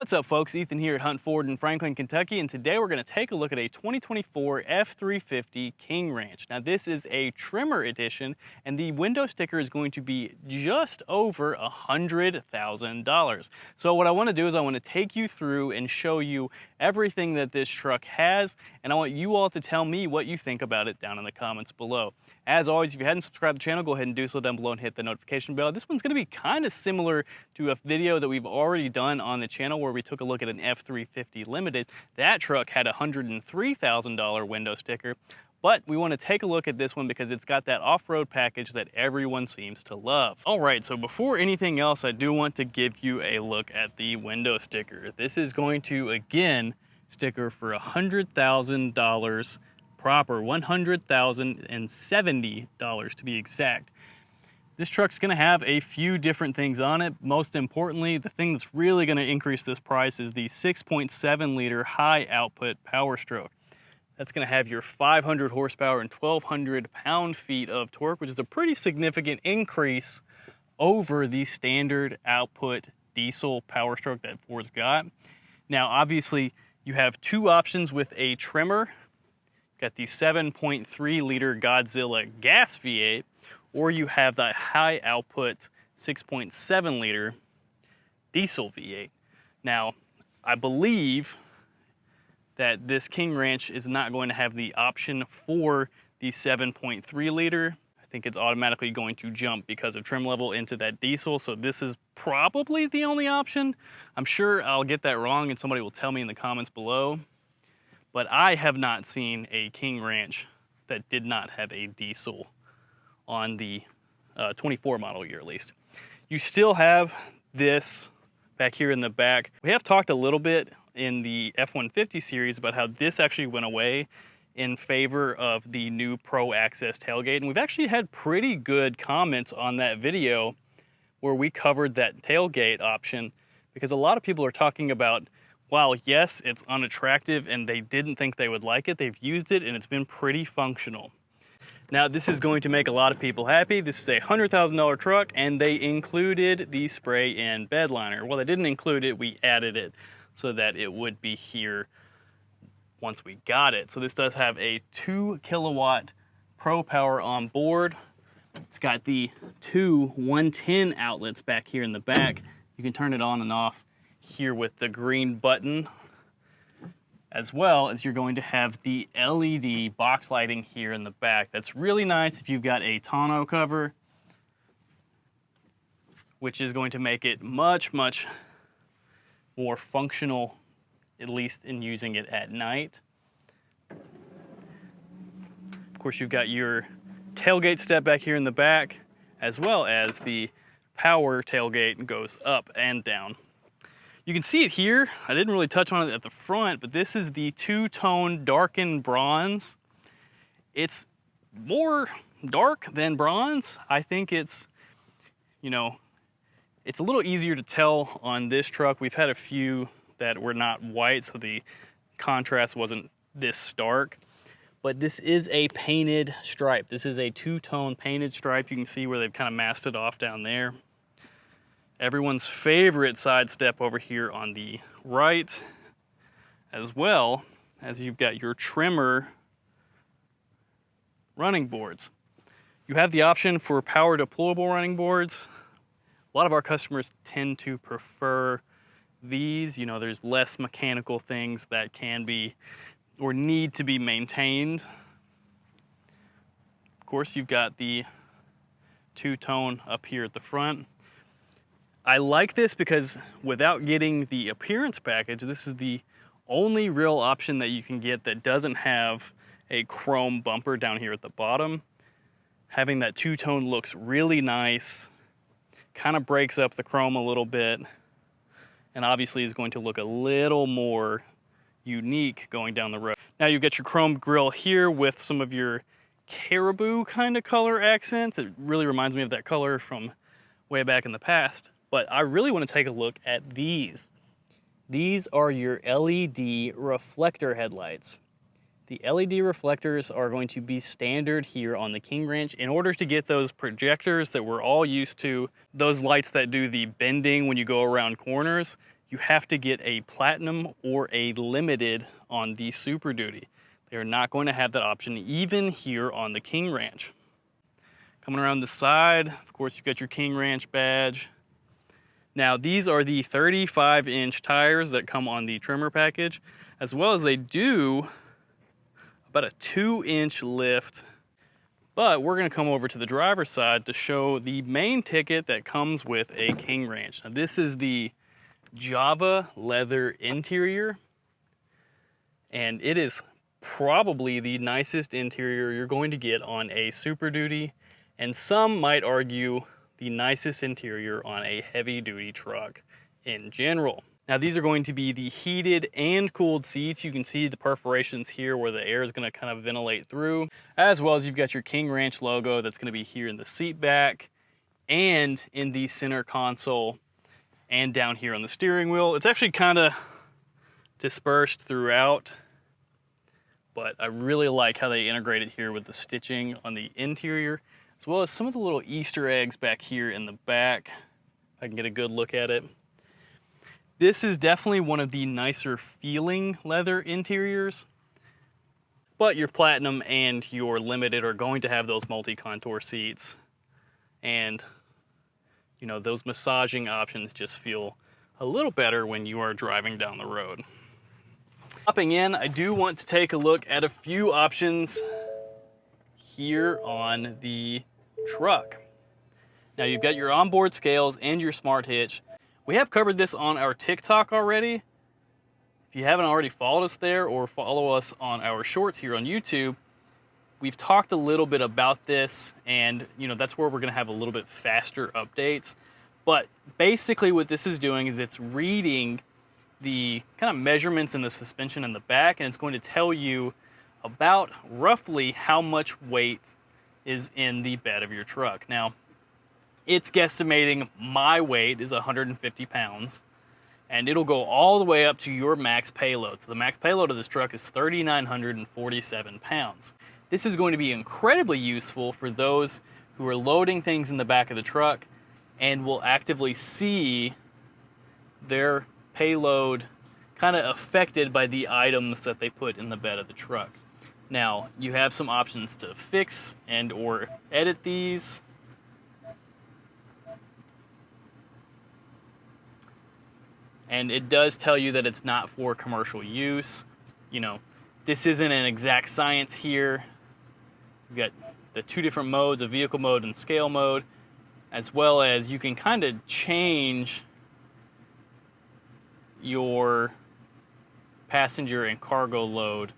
What's up, folks? Ethan here at Hunt Ford in Franklin, Kentucky, and today we're going to take a look at a 2024 F-350 King Ranch. Now, this is a Tremor edition, and the window sticker is going to be just over $100,000. So what I want to do is I want to take you through and show you everything that this truck has, and I want you all to tell me what you think about it down in the comments below. As always, if you hadn't subscribed to the channel, go ahead and do so down below and hit the notification bell. This one's going to be kind of similar to a video that we've already done on the channel where we took a look at an F-350 Limited. That truck had a $103,000 window sticker, but we want to take a look at this one because it's got that off-road package that everyone seems to love. All right, so before anything else, I do want to give you a look at the window sticker. This is going to, again, sticker for $100,000 proper, $100,070 to be exact. This truck's gonna have a few different things on it. Most importantly, the thing that's really gonna increase this price is the 6.7 liter high output Power Stroke. That's gonna have your 500 horsepower and 1,200 pound-feet of torque, which is a pretty significant increase over the standard output diesel Power Stroke that Ford's got. Now, obviously, you have two options with a Tremor. Got the 7.3 liter Godzilla gas V8, or you have the high output 6.7 liter diesel V8. Now, I believe that this King Ranch is not going to have the option for the 7.3 liter. I think it's automatically going to jump because of trim level into that diesel, so this is probably the only option. I'm sure I'll get that wrong and somebody will tell me in the comments below, but I have not seen a King Ranch that did not have a diesel on the 24 model year at least. You still have this back here in the back. We have talked a little bit in the F-150 series about how this actually went away in favor of the new Pro Access tailgate, and we've actually had pretty good comments on that video where we covered that tailgate option, because a lot of people are talking about, while yes, it's unattractive and they didn't think they would like it, they've used it and it's been pretty functional. Now, this is going to make a lot of people happy. This is a $100,000 truck, and they included the spray and bed liner. Well, they didn't include it, we added it so that it would be here once we got it. So this does have a 2 kilowatt Pro Power on board. It's got the two 110 outlets back here in the back. You can turn it on and off here with the green button, as well as you're going to have the LED box lighting here in the back. That's really nice if you've got a tonneau cover, which is going to make it much, much more functional, at least in using it at night. Of course, you've got your tailgate step back here in the back, as well as the power tailgate goes up and down. You can see it here. I didn't really touch on it at the front, but this is the two-tone darkened bronze. It's more dark than bronze. I think it's, you know, it's a little easier to tell on this truck. We've had a few that were not white, so the contrast wasn't this stark. But this is a painted stripe. This is a two-tone painted stripe. You can see where they've kind of masked it off down there. Everyone's favorite side step over here on the right, as well as you've got your Tremor running boards. You have the option for power deployable running boards. A lot of our customers tend to prefer these. You know, there's less mechanical things that can be or need to be maintained. Of course, you've got the two-tone up here at the front. I like this because without getting the appearance package, this is the only real option that you can get that doesn't have a chrome bumper down here at the bottom. Having that two-tone looks really nice, kind of breaks up the chrome a little bit, and obviously is going to look a little more unique going down the road. Now you get your chrome grille here with some of your caribou kind of color accents. It really reminds me of that color from way back in the past. But I really want to take a look at these. These are your LED reflector headlights. The LED reflectors are going to be standard here on the King Ranch. In order to get those projectors that we're all used to, those lights that do the bending when you go around corners, you have to get a Platinum or a Limited on the Super Duty. They're not going to have that option even here on the King Ranch. Coming around the side, of course, you've got your King Ranch badge. Now, these are the 35-inch tires that come on the Tremor package, as well as they do about a 2-inch lift. But we're going to come over to the driver's side to show the main ticket that comes with a King Ranch. Now, this is the Java leather interior, and it is probably the nicest interior you're going to get on a Super Duty, and some might argue the nicest interior on a heavy-duty truck in general. Now, these are going to be the heated and cooled seats. You can see the perforations here where the air is going to kind of ventilate through, as well as you've got your King Ranch logo that's going to be here in the seat back and in the center console and down here on the steering wheel. It's actually kind of dispersed throughout, but I really like how they integrate it here with the stitching on the interior, as well as some of the little Easter eggs back here in the back. I can get a good look at it. This is definitely one of the nicer feeling leather interiors, but your Platinum and your Limited are going to have those multi-contour seats, and you know, those massaging options just feel a little better when you are driving down the road. Hopping in, I do want to take a look at a few options here on the truck. Now, you've got your onboard scales and your smart hitch. We have covered this on our TikTok already. If you haven't already followed us there or follow us on our shorts here on YouTube, we've talked a little bit about this, and you know, that's where we're going to have a little bit faster updates. But basically what this is doing is it's reading the kind of measurements in the suspension in the back, and it's going to tell you about roughly how much weight is in the bed of your truck. Now, it's guesstimating my weight is 150 pounds, and it'll go all the way up to your max payload. So the max payload of this truck is 3,947 pounds. This is going to be incredibly useful for those who are loading things in the back of the truck and will actively see their payload kind of affected by the items that they put in the bed of the truck. Now, you have some options to fix and or edit these. And it does tell you that it's not for commercial use. You know, this isn't an exact science here. You've got the two different modes, a vehicle mode and scale mode, as well as you can kind of change your passenger and cargo load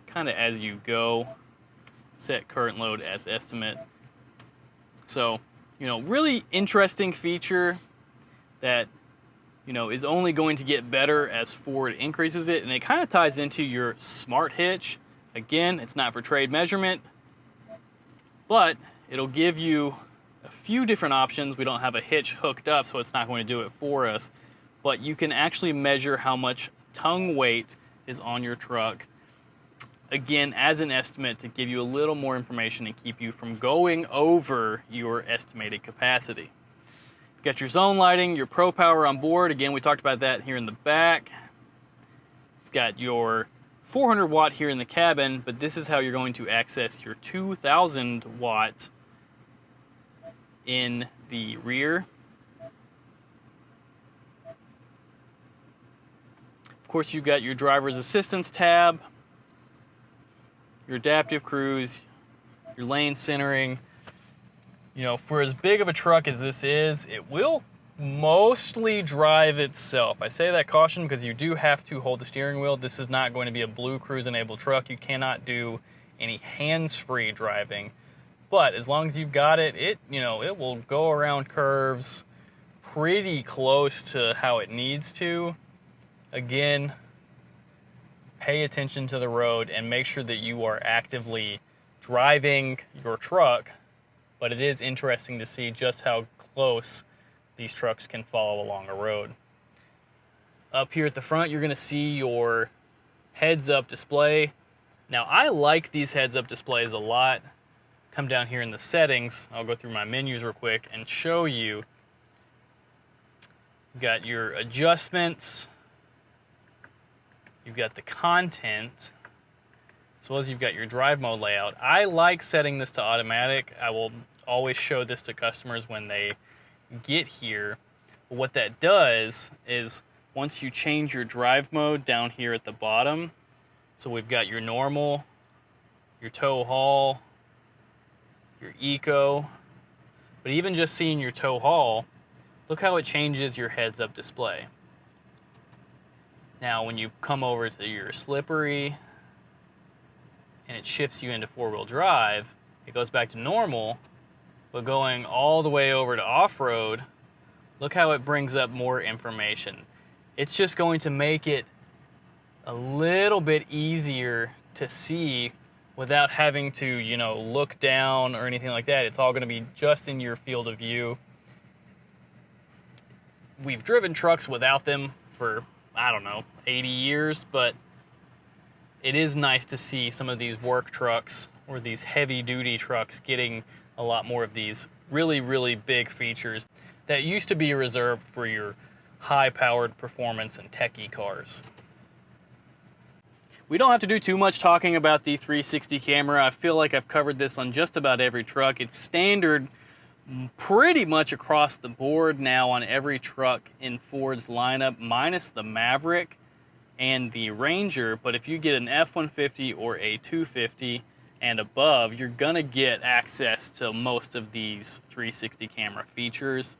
kind of as you go. Set current load as estimate. So, you know, really interesting feature that, you know, is only going to get better as Ford increases it, and it kind of ties into your smart hitch. Again, it's not for trade measurement, but it'll give you a few different options. We don't have a hitch hooked up, so it's not going to do it for us, but you can actually measure how much tongue weight is on your truck, again, as an estimate to give you a little more information and keep you from going over your estimated capacity. You've got your zone lighting, your Pro Power on board. Again, we talked about that here in the back. It's got your 400 watt here in the cabin, but this is how you're going to access your 2000 watt in the rear. Of course, you've got your driver's assistance tab, your adaptive cruise, your lane centering. You know, for as big of a truck as this is, it will mostly drive itself. I say that caution because you do have to hold the steering wheel. This is not going to be a Blue Cruise enabled truck. You cannot do any hands-free driving. But as long as you've got it, it will go around curves pretty close to how it needs to. Again, pay attention to the road and make sure that you are actively driving your truck. But it is interesting to see just how close these trucks can follow along a road. Up here at the front, you're going to see your heads-up display. Now, I like these heads-up displays a lot. Come down here in the settings. I'll go through my menus real quick and show you. You've got your adjustments. You've got the content, as well as you've got your drive mode layout. I like setting this to automatic. I will always show this to customers when they get here. But what that does is once you change your drive mode down here at the bottom, so we've got your normal, your tow haul, your eco, but even just seeing your tow haul, look how it changes your heads-up display. Now when you come over to your slippery and it shifts you into four-wheel drive, it goes back to normal, but going all the way over to off-road, look how it brings up more information. It's just going to make it a little bit easier to see without having to, you know, look down or anything like that. It's all going to be just in your field of view. We've driven trucks without them for, I don't know, 80 years, but it is nice to see some of these work trucks or these heavy-duty trucks getting a lot more of these really, really big features that used to be reserved for your high-powered performance and techie cars. We don't have to do too much talking about the 360 camera. I feel like I've covered this on just about every truck. It's standard pretty much across the board now on every truck in Ford's lineup, minus the Maverick and the Ranger. But if you get an F-150 or a 250 and above, you're gonna get access to most of these 360 camera features.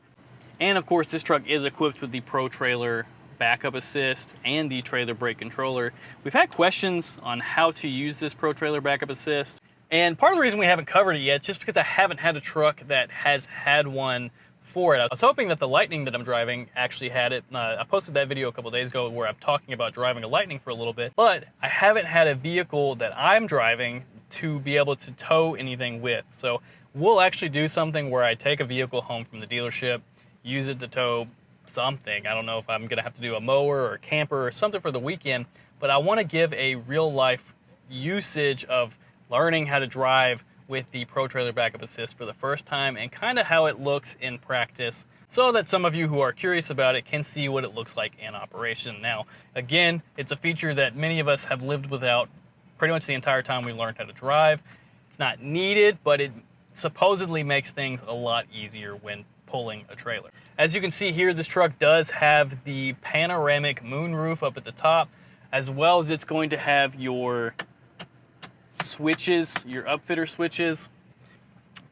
And of course, this truck is equipped with the Pro Trailer Backup Assist and the Trailer Brake Controller. We've had questions on how to use this Pro Trailer Backup Assist, and part of the reason we haven't covered it yet is just because I haven't had a truck that has had one for it. I was hoping that the Lightning that I'm driving actually had it. I posted that video a couple days ago where I'm talking about driving a Lightning for a little bit, but I haven't had a vehicle that I'm driving to be able to tow anything with. So we'll actually do something where I take a vehicle home from the dealership, use it to tow something. I don't know if I'm gonna have to do a mower or a camper or something for the weekend, but I wanna give a real life usage of learning how to drive with the Pro Trailer Backup Assist for the first time and kind of how it looks in practice, so that some of you who are curious about it can see what it looks like in operation. Now, again, it's a feature that many of us have lived without pretty much the entire time we learned how to drive. It's not needed, but it supposedly makes things a lot easier when pulling a trailer. As you can see here, this truck does have the panoramic moonroof up at the top, as well as it's going to have your switches, your upfitter switches.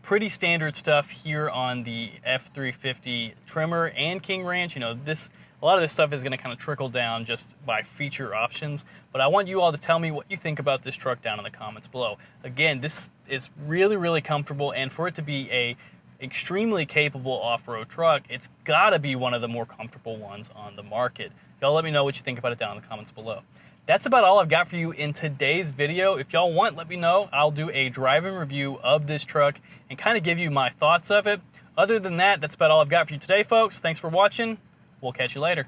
Pretty standard stuff here on the F-350 Tremor and King Ranch. You know, a lot of this stuff is going to kind of trickle down just by feature options, but I want you all to tell me what you think about this truck down in the comments below. Again, this is really, really comfortable, and for it to be a extremely capable off-road truck, it's got to be one of the more comfortable ones on the market. Y'all let me know what you think about it down in the comments below. That's about all I've got for you in today's video. If y'all want, let me know. I'll do a driving review of this truck and kind of give you my thoughts of it. Other than that, that's about all I've got for you today, folks. Thanks for watching. We'll catch you later.